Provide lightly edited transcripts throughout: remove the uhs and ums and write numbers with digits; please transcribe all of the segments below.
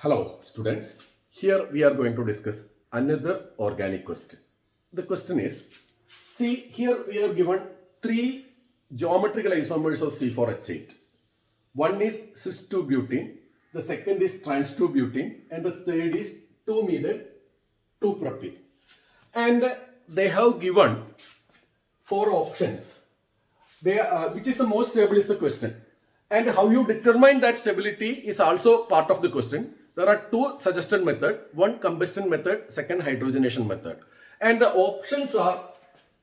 Hello, students. Here we are going to discuss another organic question. The question is, see here we are given three geometrical isomers of C4H8. One is cis-2-butene, the second is trans-2-butene, and the third is 2-methyl 2-propene. And they have given four options. Which is the most stable is the question. And how you determine that stability is also part of the question. There are two suggested methods, one combustion method, second hydrogenation method. And the options are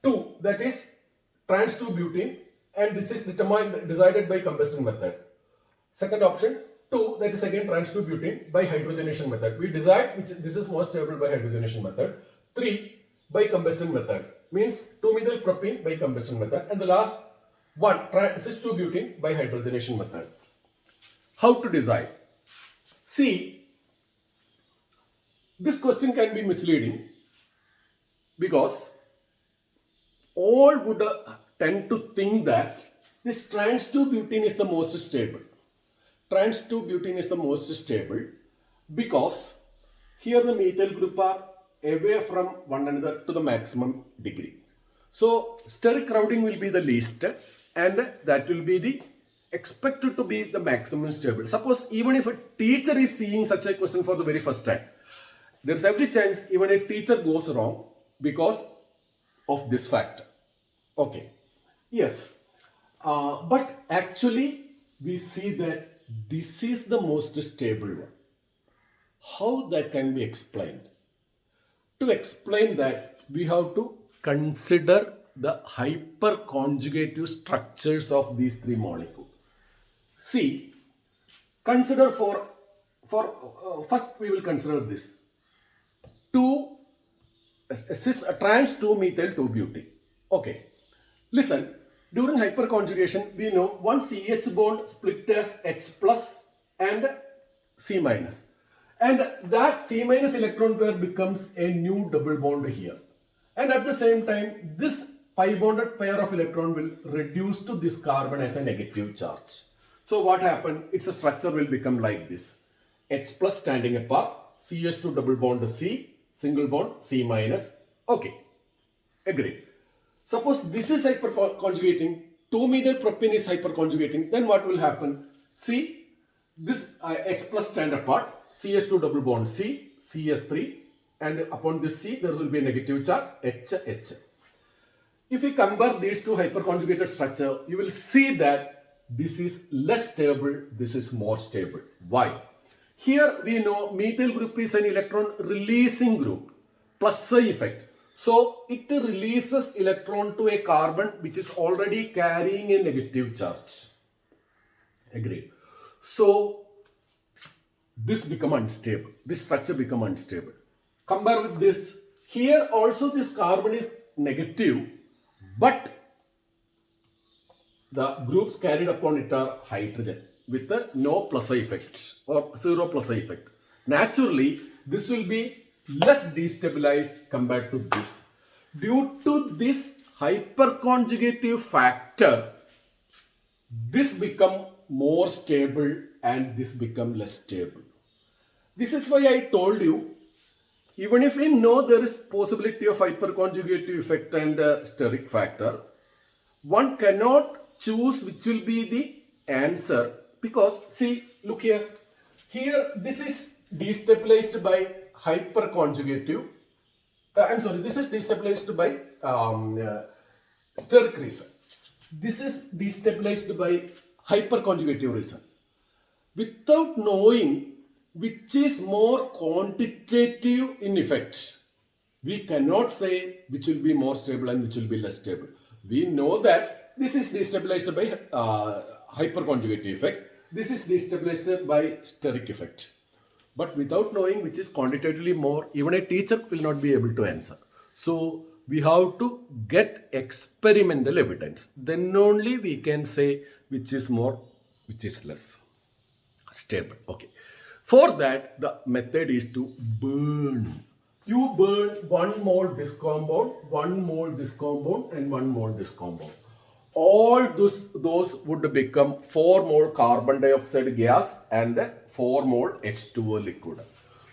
two, that is trans-2-butene, and this is decided by combustion method. Second option, two, that is again trans-2-butene by hydrogenation method. We decide which this is most stable by hydrogenation method. Three, by combustion method, means 2-methyl propene by combustion method. And the last one, cis-2-butene by hydrogenation method. How to decide? See, this question can be misleading because all would tend to think that this trans-2-butene is the most stable. Trans-2-butene is the most stable because here the methyl group are away from one another to the maximum degree. So steric crowding will be the least and that will be the expected to be the maximum stable. Suppose even if a teacher is seeing such a question for the very first time, there's every chance even a teacher goes wrong because of this factor. Okay, yes, but actually we see that this is the most stable one. How that can be explained? To explain that, we have to consider the hyperconjugative structures of these three molecules. See, consider first we will consider this trans-2-methyl 2-butene. Okay, listen, during hyperconjugation we know one CH bond split as H plus and C minus. And that C minus electron pair becomes a new double bond here. And at the same time, this pi bonded pair of electron will reduce to this carbon as a negative charge. So what happened? Its structure will become like this. H plus standing apart, CH2 double bond C, single bond C minus. Okay, agreed. Suppose this is hyperconjugating, 2-methyl propene is hyperconjugating, then what will happen? See, this H plus stand apart, CH2 double bond C, CS3, and upon this C there will be a negative charge H. If we compare these two hyperconjugated structure, you will see that this is less stable, this is more stable. Why? Here we know methyl group is an electron releasing group, plus psi effect. So it releases electron to a carbon which is already carrying a negative charge. Agreed. So this become unstable. This structure become unstable. Compare with this. Here also this carbon is negative, but the groups carried upon it are hydrogen with the no plus effect or zero plus effect. Naturally, this will be less destabilized compared to this. Due to this hyperconjugative factor, this become more stable and this become less stable. This is why I told you, even if we know there is possibility of hyperconjugative effect and steric factor, one cannot choose which will be the answer because see, look here. Here this is destabilized by hyperconjugative. This is destabilized by steric reason. This is destabilized by hyperconjugative reason. Without knowing which is more quantitative in effect, we cannot say which will be more stable and which will be less stable. We know that this is destabilized by hyperconjugative effect. This is destabilized by steric effect. But without knowing which is quantitatively more, even a teacher will not be able to answer. So we have to get experimental evidence. Then only we can say which is more, which is less stable. Okay. For that, the method is to burn. You burn 1 mole this compound, 1 mole this compound, and 1 mole this compound. all those would become 4 mole carbon dioxide gas and 4 mole H2O liquid.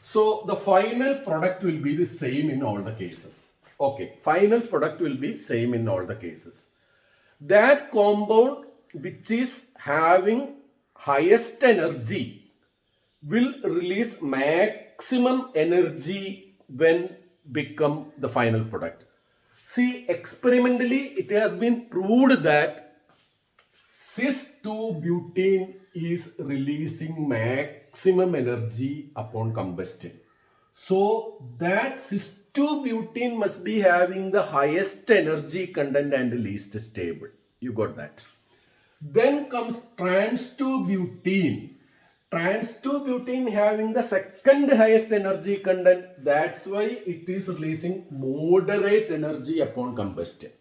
So the final product will be the same in all the cases. Okay, final product will be same in all the cases. That compound which is having highest energy will release maximum energy when become the final product. See, experimentally it has been proved that cis-2-butene is releasing maximum energy upon combustion. So that cis-2-butene must be having the highest energy content and least stable. You got that. Then comes trans-2-butene. Trans-2-butene having the second highest energy content. That's why it is releasing moderate energy upon combustion.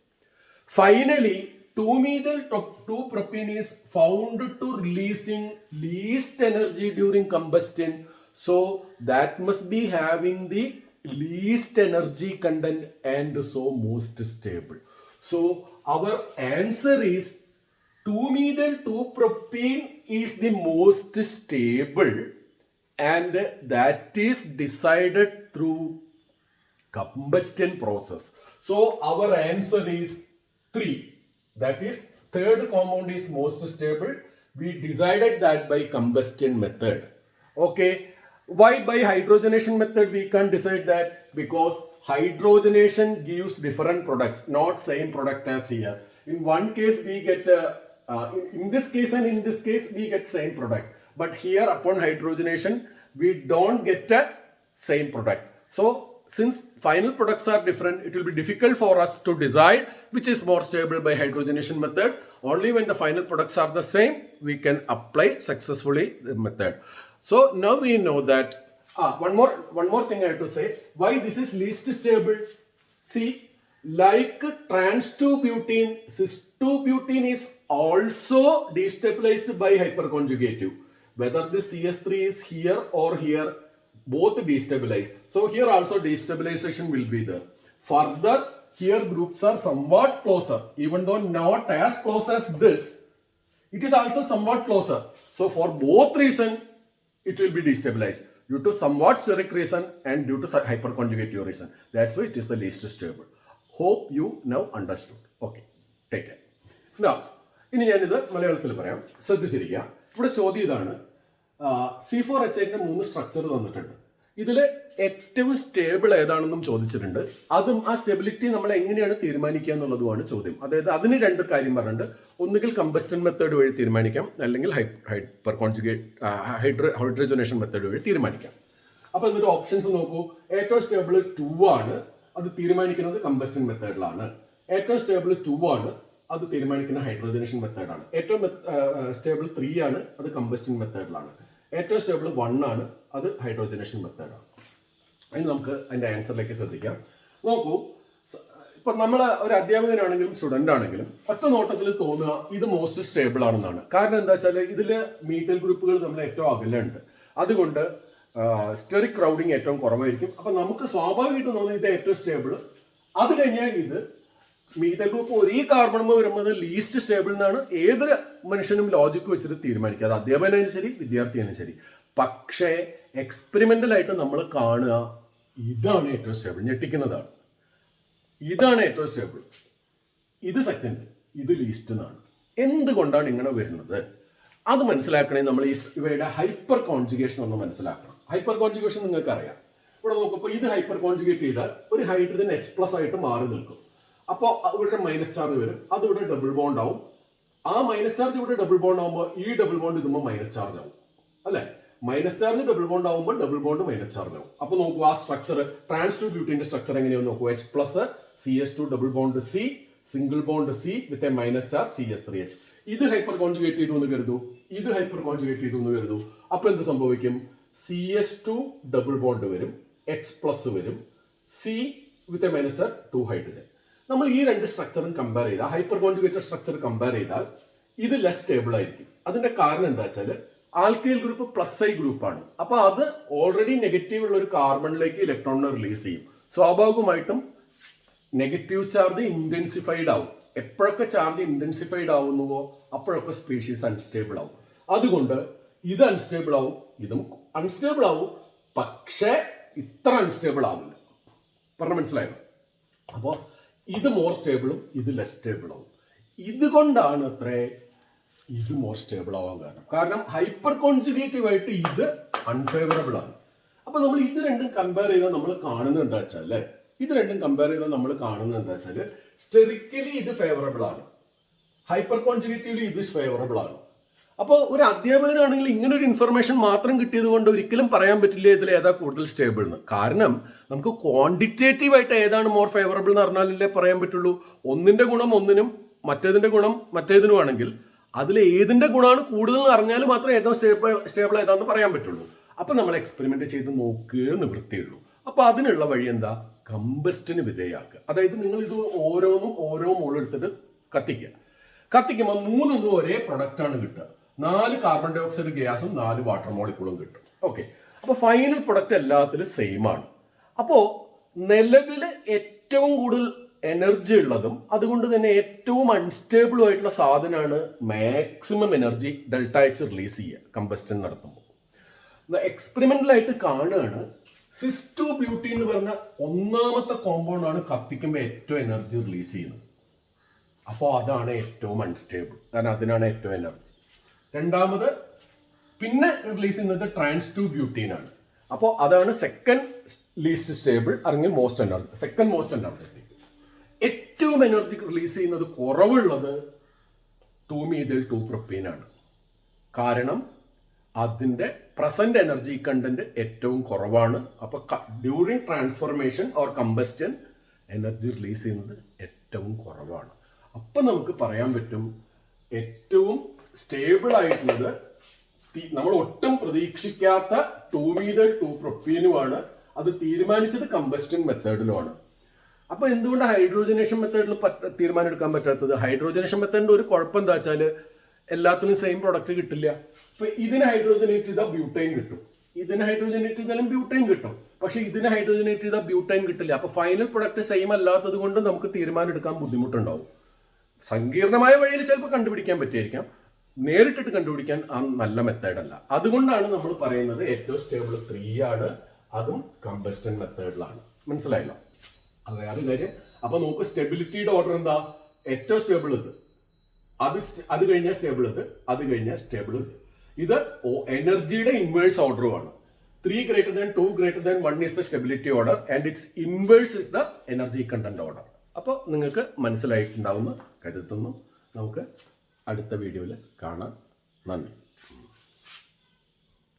Finally, 2-methyl-2-propene is found to releasing least energy during combustion. So that must be having the least energy content and so most stable. So our answer is 2-methyl-2-propene is the most stable, and that is decided through combustion process. So our answer is 3. That is, third compound is most stable. We decided that by combustion method. Okay. Why by hydrogenation method we can't decide that? Because hydrogenation gives different products, not same product as here. In one case we get in this case and in this case we get same product, but here upon hydrogenation we don't get a same product. So since final products are different, it will be difficult for us to decide which is more stable by hydrogenation method. Only when the final products are the same, we can apply successfully the method. So now we know that. One more thing I have to say. Why this is least stable? See, like trans-2-butene, cis-2-butene is also destabilized by hyperconjugative. Whether the CS3 is here or here, both destabilize. So here also destabilization will be there. Further, here groups are somewhat closer, even though not as close as this, it is also somewhat closer. So for both reasons, it will be destabilized due to somewhat steric reason and due to hyperconjugative reason. That's why it is the least stable. Hope you now understood. Okay, take care. Now, ഇനി ഞാനിത് മലയാളത്തിൽ പറയാം, ശ്രദ്ധിച്ചിരിക്കുക. ഇവിടെ ചോദ്യം ഇതാണ്. C4H8ന്റെ 3 structure തന്നിട്ടുണ്ട്. ഇതിൽ ഏറ്റവും സ്റ്റേബിൾ ഏതാണെന്നും ചോദിച്ചിട്ടുണ്ട്. അതും ആ സ്റ്റെബിലിറ്റി നമ്മൾ എങ്ങനെയാണ് തീരുമാനിക്കുക എന്നുള്ളതുമാണ് ചോദ്യം. അതായത് അതിന് 2 കാര്യം പറഞ്ഞിട്ടുണ്ട്. ഒന്നുകിൽ കമ്പസ്റ്റൻ മെത്തേഡ് വഴി തീരുമാനിക്കാം, അല്ലെങ്കിൽ ഹൈഡ്രജനേഷൻ മെത്തേഡ് വഴി തീരുമാനിക്കാം. അപ്പോൾ എന്നിട്ട് ഓപ്ഷൻസ് നോക്കൂ. ഏറ്റവും സ്റ്റേബിൾ 2 ആണ്, അത് തീരുമാനിക്കുന്നത് കമ്പസ്റ്റൻ മെത്തേഡിലാണ്. ഏറ്റവും സ്റ്റേബിൾ 2 ആണ്, അത് തീരുമാനിക്കുന്ന ഹൈഡ്രോജനേഷൻ മെത്തേഡാണ്. ഏറ്റവും സ്റ്റേബിൾ 3 ആണ്, അത് കമ്പസ്റ്റൻ മെത്തേഡിലാണ്. ഏറ്റവും സ്റ്റേബിൾ 1 ആണ്, അത് ഹൈഡ്രോജനേഷൻ മെത്തേഡാണ്. അതിന് നമുക്ക് അതിൻ്റെ ആൻസറിലേക്ക് ശ്രദ്ധിക്കാം. നോക്കൂ, ഇപ്പം നമ്മൾ ഒരു അധ്യാപകനാണെങ്കിലും സ്റ്റുഡൻ്റ് ആണെങ്കിലും ഒറ്റ നോട്ടത്തിൽ തോന്നുക ഇത് മോസ്റ്റ് സ്റ്റേബിൾ ആണെന്നാണ്. കാരണം എന്താ വെച്ചാൽ ഇതിൽ മീഥൈൽ ഗ്രൂപ്പുകൾ നമ്മൾ ഏറ്റവും അകലുണ്ട്. അതുകൊണ്ട് സ്റ്റെറിക് ക്രൗഡിങ് ഏറ്റവും കുറവായിരിക്കും. അപ്പം നമുക്ക് സ്വാഭാവികമായിട്ട് തോന്നുന്നത് ഇത് ഏറ്റവും സ്റ്റേബിൾ. അത് കഴിഞ്ഞാൽ ഇത് മീഥൈൽ ഗ്രൂപ്പ് ഒരേ കാർബണുമ്പോൾ വരുമ്പോൾ ലീസ്റ്റ് സ്റ്റേബിൾ എന്നാണ് ഏതൊരു മനുഷ്യനും ലോജിക്ക് വെച്ചിട്ട് തീരുമാനിക്കുക. അത് അധ്യാപകനായാലും ശരി, വിദ്യാർത്ഥിയായാലും ശരി. പക്ഷേ എക്സ്പെരിമെൻ്റലായിട്ട് നമ്മൾ കാണുക ഇതാണ് ഏറ്റവും സ്റ്റേബിൾ. ഞെട്ടിക്കുന്നതാണ്. ഇതാണ് ഏറ്റവും സ്റ്റേബിൾ, ഇത് സെക്കൻഡ്, ഇത് ലീസ്റ്റ് എന്നാണ്. എന്തുകൊണ്ടാണ് ഇങ്ങനെ വരുന്നത് അത് മനസ്സിലാക്കണമെങ്കിൽ നമ്മൾ ഇവയുടെ ഹൈപ്പർ കോൺജുഗേഷൻ ഒന്ന് മനസ്സിലാക്കണം. ഹൈപ്പർ കോൺജുഗേഷൻ നിങ്ങൾക്ക് അറിയാം. ഇവിടെ നോക്കുമ്പോൾ ഇത് ഹൈപ്പർ കോൺജുഗേറ്റ് ചെയ്താൽ ഒരു ഹൈഡ്രജൻ H+ ആയിട്ട് മാറി നിൽക്കും. അപ്പോൾ ഇവിടെ മൈനസ് ചാർജ് വരും, അതിവിടെ ഡബിൾ ബോണ്ട് ആവും. ആ മൈനസ് ചാർജ് ഇവിടെ ഡബിൾ ബോണ്ട് ആകുമ്പോൾ ഈ ഡബിൾ ബോണ്ട് ഇതുമ്പോൾ മൈനസ് ചാർജ് ആവും, അല്ലെ? മൈനസ് ചാർജ് ഡബിൾ ബോണ്ട് ആകുമ്പോൾ ഡബിൾ ബോണ്ട് മൈനസ് ചാർജ് ആവും. അപ്പോൾ നോക്കൂ ആ സ്ട്രക്ചർ, trans-2-butene സ്ട്രക്ചർ എങ്ങനെയാണെന്ന് നോക്കൂ. H+ CS2 double bond C, single bond C with a minus charge CS3H. ഇത് ഹൈപ്പർ കോൺജുഗേറ്റ് ചെയ്തു എന്ന് കരുതൂ, ഇത് ഹൈപ്പർ കോൺജുഗേറ്റ് ചെയ്തു എന്ന് കരുതൂ. അപ്പോൾ എന്ത് സംഭവിക്കും? CS2 ഡബിൾ ബോണ്ട് വരും, H+ വരും, C with a minus charge 2 hydrogen. നമ്മൾ ഈ 2 സ്ട്രക്ചറും കമ്പയർ ചെയ്താൽ, ഹൈപ്പർ കോൺജുഗേറ്റഡ് സ്ട്രക്ചർ കമ്പയർ ചെയ്താൽ ഇത് ലെസ് സ്റ്റേബിൾ ആയിരിക്കും. അതിന്റെ കാരണം എന്താ വെച്ചാൽ ആൽക്കൈൽ ഗ്രൂപ്പ് +I ഗ്രൂപ്പാണ്. അപ്പോൾ അത് ഓൾറെഡി നെഗറ്റീവ് ഉള്ള ഒരു കാർബണിലേക്ക് ഇലക്ട്രോണിനെ റിലീസ് ചെയ്യും. സ്വാഭാവികമായിട്ടും നെഗറ്റീവ് ചാർജ് ഇന്റൻസിഫൈഡ് ആവും. എപ്പോഴൊക്കെ ചാർജ് ഇന്റൻസിഫൈഡ് ആവുന്നുവോ അപ്പോഴൊക്കെ സ്പീഷീസ് അൺസ്റ്റേബിൾ ആവും. അതുകൊണ്ട് ഇത് അൺസ്റ്റേബിൾ ആവും, ഇതും അൺസ്റ്റേബിൾ ആവും, പക്ഷേ ഇത്ര അൺസ്റ്റേബിൾ ആവില്ല. പറഞ്ഞ മനസ്സിലായോ? അപ്പോൾ ഇത് മോർ സ്റ്റേബിളും ഇത് ലെസ് സ്റ്റേബിൾ ആവും. ഇതുകൊണ്ടാണ് അത്രേ ഇത് മോർ സ്റ്റേബിൾ ആവാൻ കാരണം ഹൈപ്പർ കോൺജുഗേറ്റീവ് ആയിട്ട് ഇത് അൺഫേവറബിൾ ആണ്. അപ്പൊ നമ്മൾ ഇത് രണ്ടും കമ്പയർ ചെയ്താൽ നമ്മൾ കാണുന്നത് എന്താ വെച്ചാൽ സ്റ്റെറിക്കലി ഇത് ഫേവറബിൾ ആണ്, ഹൈപ്പർ കോൺജുഗേറ്റീവ്ലി ഇത് ഫേവറബിൾ ആണ്. അപ്പോൾ ഒരു അധ്യാപകനാണെങ്കിൽ ഇങ്ങനെ ഒരു ഇൻഫർമേഷൻ മാത്രം കിട്ടിയത് കൊണ്ട് ഒരിക്കലും പറയാൻ പറ്റില്ല ഇതിൽ ഏതാ കൂടുതൽ സ്റ്റേബിൾ എന്ന്. കാരണം നമുക്ക് ക്വാണ്ടിറ്റേറ്റീവ് ആയിട്ട് ഏതാണ് മോർ ഫേവറബിൾ എന്ന് പറഞ്ഞാലല്ലേ പറയാൻ പറ്റുള്ളൂ. ഒന്നിന്റെ ഗുണം ഒന്നിനും മറ്റേതിന്റെ ഗുണം മറ്റേതിനും ആണെങ്കിൽ അതിൽ ഏതിന്റെ ഗുണമാണ് കൂടുതൽ എന്ന് അറിഞ്ഞാൽ മാത്രമേ ഏറ്റവും സ്റ്റേബിൾ ഏതാണെന്ന് പറയാൻ പറ്റുള്ളൂ. അപ്പൊ നമ്മൾ എക്സ്പെരിമെന്റ് ചെയ്ത് നോക്കുക നിവൃത്തിയുള്ളൂ. അപ്പൊ അതിനുള്ള വഴി എന്താ? കമ്പസ്റ്റിന് വിധേയമാക്കുക. അതായത് നിങ്ങൾ ഇത് ഓരോ മോൾ എടുത്തിട്ട് കത്തിക്കുമ്പോൾ 3 ഒരേ പ്രൊഡക്റ്റ് ആണ് കിട്ടുക. 4 കാർബൺ ഡൈ ഓക്സൈഡ് ഗ്യാസും 4 വാട്ടർ മോളിക്കൂളും കിട്ടും. ഓക്കെ, അപ്പോൾ ഫൈനൽ പ്രൊഡക്റ്റ് എല്ലാത്തിലും സെയിം ആണ്. അപ്പോൾ നിലവിൽ ഏറ്റവും കൂടുതൽ എനർജി ഉള്ളതും അതുകൊണ്ട് തന്നെ ഏറ്റവും അൺസ്റ്റേബിളും ആയിട്ടുള്ള സാധനമാണ് maximum energy delta H release ചെയ്യുക കമ്പസ്റ്റൻ നടത്തുമ്പോൾ. എക്സ്പെരിമെന്റലായിട്ട് കാണുകയാണ് സിസ്റ്റോ ബ്യൂട്ടി എന്ന് പറഞ്ഞ ഒന്നാമത്തെ കോമ്പൗണ്ട് ആണ് കത്തിക്കുമ്പോൾ ഏറ്റവും എനർജി റിലീസ് ചെയ്യുന്നത്. അപ്പോൾ അതാണ് ഏറ്റവും അൺസ്റ്റേബിൾ, കാരണം അതിനാണ് ഏറ്റവും എനർജി. രണ്ടാമത് പിന്നെ റിലീസ് ചെയ്യുന്നത് ട്രാൻസ് ടു ബ്യൂട്ടീനാണ്. അപ്പോൾ അതാണ് സെക്കൻഡ് ലീസ്റ്റ് സ്റ്റേബിൾ അല്ലെങ്കിൽ സെക്കൻഡ് മോസ്റ്റ് എനർജറ്റിക്. ഏറ്റവും എനർജി റിലീസ് ചെയ്യുന്നത് കുറവുള്ളത് 2-methyl-2-propene ആണ്. കാരണം അതിൻ്റെ പ്രസന്റ് എനർജി കണ്ടന്റ് ഏറ്റവും കുറവാണ്. അപ്പോൾ during transformation or combustion energy release ചെയ്യുന്നത് ഏറ്റവും കുറവാണ്. അപ്പം നമുക്ക് പറയാൻ പറ്റും ഏറ്റവും സ്റ്റേബിൾ ആയിട്ടുള്ളത് നമ്മൾ ഒട്ടും പ്രതീക്ഷിക്കാത്ത 2-methyl-2-propeneുമാണ്. അത് തീരുമാനിച്ചത് കമ്പസ്റ്റൻ മെത്തേഡിലുമാണ്. അപ്പോൾ എന്തുകൊണ്ട് ഹൈഡ്രോജനേഷൻ മെത്തേഡിൽ തീരുമാനം എടുക്കാൻ പറ്റാത്തത്? ഹൈഡ്രോജനേഷൻ മെത്തേഡിന്റെ ഒരു കുഴപ്പം എന്താ വെച്ചാൽ എല്ലാത്തിനും സെയിം പ്രൊഡക്റ്റ് കിട്ടില്ല. ഇപ്പൊ ഇതിന് ഹൈഡ്രോജനേറ്റ് ചെയ്താൽ ബ്യൂട്ടൈൻ കിട്ടും, ഇതിന് ഹൈഡ്രോജനേറ്റ് ചെയ്താലും ബ്യൂട്ടൈൻ കിട്ടും, പക്ഷെ ഇതിന് ഹൈഡ്രോജനേറ്റ് ചെയ്താൽ ബ്യൂട്ടൈൻ കിട്ടില്ല. അപ്പൊ ഫൈനൽ പ്രൊഡക്റ്റ് സെയിം അല്ലാത്തത് കൊണ്ട് നമുക്ക് തീരുമാനം എടുക്കാൻ ബുദ്ധിമുട്ടുണ്ടാവും. സങ്കീർണമായ വഴിയിൽ ചിലപ്പോൾ കണ്ടുപിടിക്കാൻ പറ്റിയായിരിക്കാം, നേരിട്ടിട്ട് കണ്ടുപിടിക്കാൻ ആ നല്ല മെത്തേഡല്ല. അതുകൊണ്ടാണ് നമ്മൾ പറയുന്നത് ഏറ്റവും സ്റ്റേബിൾ 3 ആണ്, അതും കമ്പസ്റ്റൻ മെത്തേഡിലാണ്. മനസ്സിലായല്ലോ? അത് വേറെ കാര്യം. അപ്പൊ നമുക്ക് സ്റ്റെബിലിറ്റിയുടെ ഓർഡർ എന്താ? ഏറ്റവും സ്റ്റേബിൾ ഇത്, അത് കഴിഞ്ഞാൽ സ്റ്റേബിൾ അത് കഴിഞ്ഞാൽ സ്റ്റേബിൾ ഇത് എനർജിയുടെ inverse ഓർഡറുമാണ്. 3 greater than 2 greater than 1 is the stability order and its inverse is the energy content order. അപ്പോൾ നിങ്ങൾക്ക് മനസ്സിലായിട്ടുണ്ടാവുമെന്ന് കരുതുന്നു. നമുക്ക് അടുത്ത വീഡിയോയിൽ കാണാം. നന്ദി.